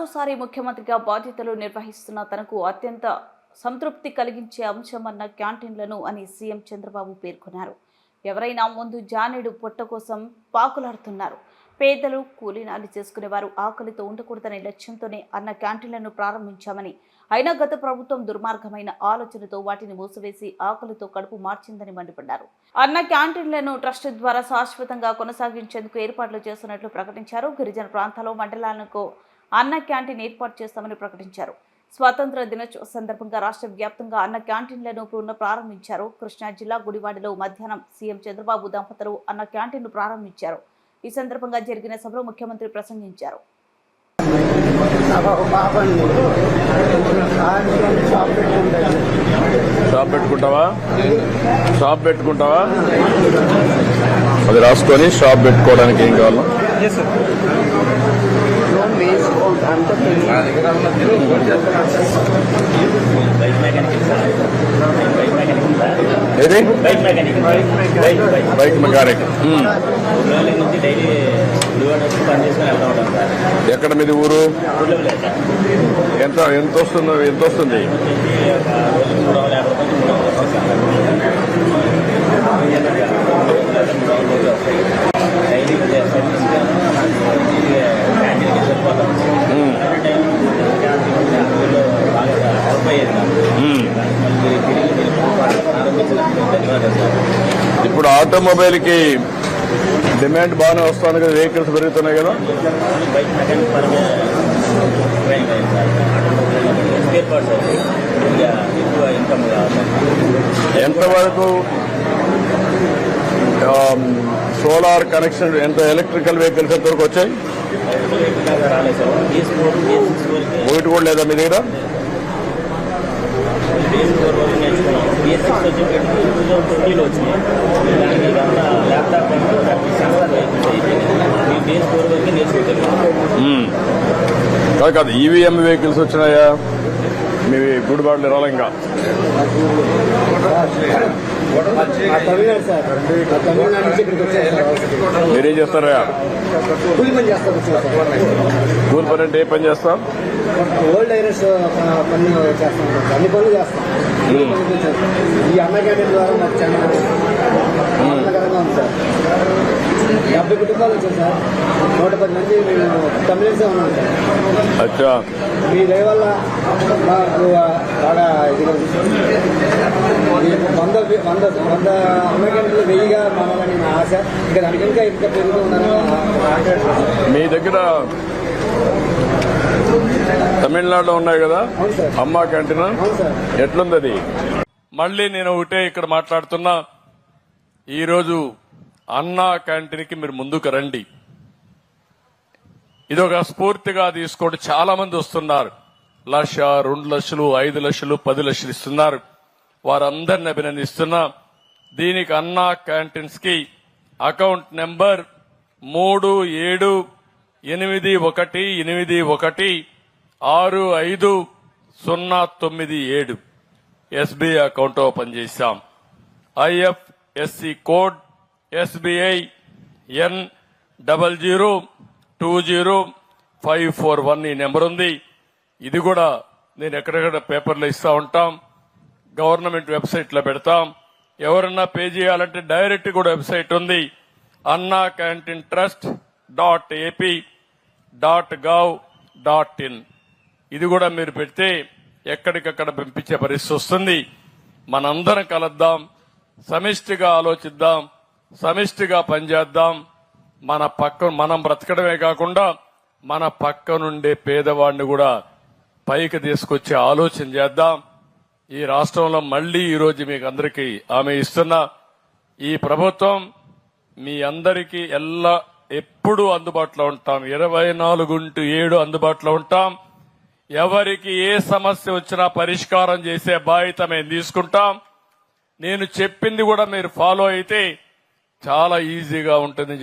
నాలుగోసారి ముఖ్యమంత్రిగా బాధ్యతలు నిర్వహిస్తున్న తనకు అత్యంత సంతృప్తి కలిగించే అంశమన్న క్యాంటీన్లను అని సీఎం చంద్రబాబు పేర్కొన్నారు. ఎవరైనా ముందు జానెడు పొట్ట కోసం పాకులాడుతున్నారు. పేదలు కూలీనాలు చేసుకునేవారు ఆకలితో ఉండకూడదనే లక్ష్యంతోనే అన్న క్యాంటీన్లను ప్రారంభించామని, అయినా గత ప్రభుత్వం దుర్మార్గమైన ఆలోచనతో వాటిని మూసివేసి ఆకలితో కడుపు మార్చిందని మండిపడ్డారు. అన్న క్యాంటీన్లను ట్రస్ట్ ద్వారా శాశ్వతంగా కొనసాగించేందుకు ఏర్పాట్లు చేస్తున్నట్లు ప్రకటించారు. గిరిజన ప్రాంతాల్లో మండలాలకు అన్న క్యాంటీన్ ఏర్పాటు చేస్తామని ప్రకటించారు. స్వాతంత్ర దినోత్సవ సందర్భంగా రాష్ట్ర వ్యాప్తంగా అన్న క్యాంటీన్లను ప్రారంభించారు. కృష్ణా జిల్లా గుడివాడలో మధ్యాహ్నం సీఎం చంద్రబాబు దంపతులు అన్న క్యాంటీన్ను ప్రారంభించారు. ఈ సందర్భంగా జరిగిన సభలో ముఖ్యమంత్రి ప్రసంగించారు. షాప్ పెట్టుకుంటావా అది రాసుకొని షాప్ పెట్టుకోవడానికి ఏం కావాలా? Bike mechanic. ఎక్కడ మీది ఊరు? ఎంత వస్తుంది? ఇప్పుడు ఆటోమొబైల్ కి డిమాండ్ బాగానే వస్తుంది కదా, వెహికల్స్ పెరుగుతున్నాయి కదా. ఎంతవరకు సోలార్ కనెక్షన్, ఎంత ఎలక్ట్రికల్ వెహికల్స్ ఎంతవరకు వచ్చాయి? ఒకటి కూడా లేదా మీ దగ్గర? కాదు, ఈవీఎం వెహికల్స్ వచ్చినాయా మీ గుడివాడలో? రాలంగా మీరేం చేస్తారా? కూలి పని అంటే ఏ పని చేస్తాం? ఓల్డ్ ఐరస్ పని చేస్తాం, అన్ని పనులు చేస్తాం. ఈ అన్న క్యాంటీన్ ద్వారా మాకు చాలా ఆనందకరంగా ఉంది సార్. 70 కుటుంబాలు వచ్చాయి సార్. 110 మంది మేము తమిళన్సే ఉన్నాం సార్. అచ్చా, మీ దయ వల్ల మాకు బాగా ఇదిగా 100 అన్న క్యాంటీన్లు 1000గా మారాలని నా ఆశ. ఇంకా దానికి ఇంకా పెరుగుతూ ఉందని. మీ దగ్గర తమిళనాడులో ఉన్నాయి కదా అమ్మ క్యాంటీన్, ఎట్లుంది అది? మళ్ళీ నేను ఒకటే ఇక్కడ మాట్లాడుతున్నా, ఈరోజు అన్నా క్యాంటీన్ కి మీరు ముందుకు రండి. ఇదొక స్ఫూర్తిగా తీసుకోండి. చాలా మంది వస్తున్నారు. 1,00,000, 2 లక్షలు, 5 లక్షలు, 10 లక్షలు ఇస్తున్నారు. వారందరిని అభినందిస్తున్నా. దీనికి అన్నా క్యాంటీన్స్ కి account number 3788165097 SBI account open చేశాం. ఐఎఫ్ఎస్సి కోడ్ SBI N0020541 ఈ నెంబర్ ఉంది. ఇది కూడా నేను ఎక్కడెక్కడ పేపర్లో ఇస్తా ఉంటాం, గవర్నమెంట్ వెబ్సైట్ లో పెడతాం. ఎవరన్నా పే చేయాలంటే డైరెక్ట్ కూడా వెబ్సైట్ ఉంది, అన్నా క్యాంటీన్ trust.ap.gov.in. ఇది కూడా మీరు పెడితే ఎక్కడికక్కడ పంపించే పరిస్థితి వస్తుంది. మనందరం కలుద్దాం, సమిష్టిగా ఆలోచిద్దాం, సమిష్టిగా పనిచేద్దాం. మనం బ్రతకడమే కాకుండా మన పక్కనుండే పేదవాడిని కూడా పైకి తీసుకొచ్చే ఆలోచన చేద్దాం. ఈ రాష్ట్రంలో మళ్లీ ఈరోజు మీకు అందరికీ హామీ ఇస్తున్నా, ఈ ప్రభుత్వం మీ అందరికీ ఎప్పుడూ అందుబాటులో ఉంటాం. 24/7 అందుబాటులో ఉంటాం. ఎవరికి ఏ సమస్య వచ్చినా పరిష్కారం చేసే బాధ్యత మేము తీసుకుంటాం. నేను చెప్పింది కూడా మీరు ఫాలో అయితే చాలా ఈజీగా ఉంటుంది.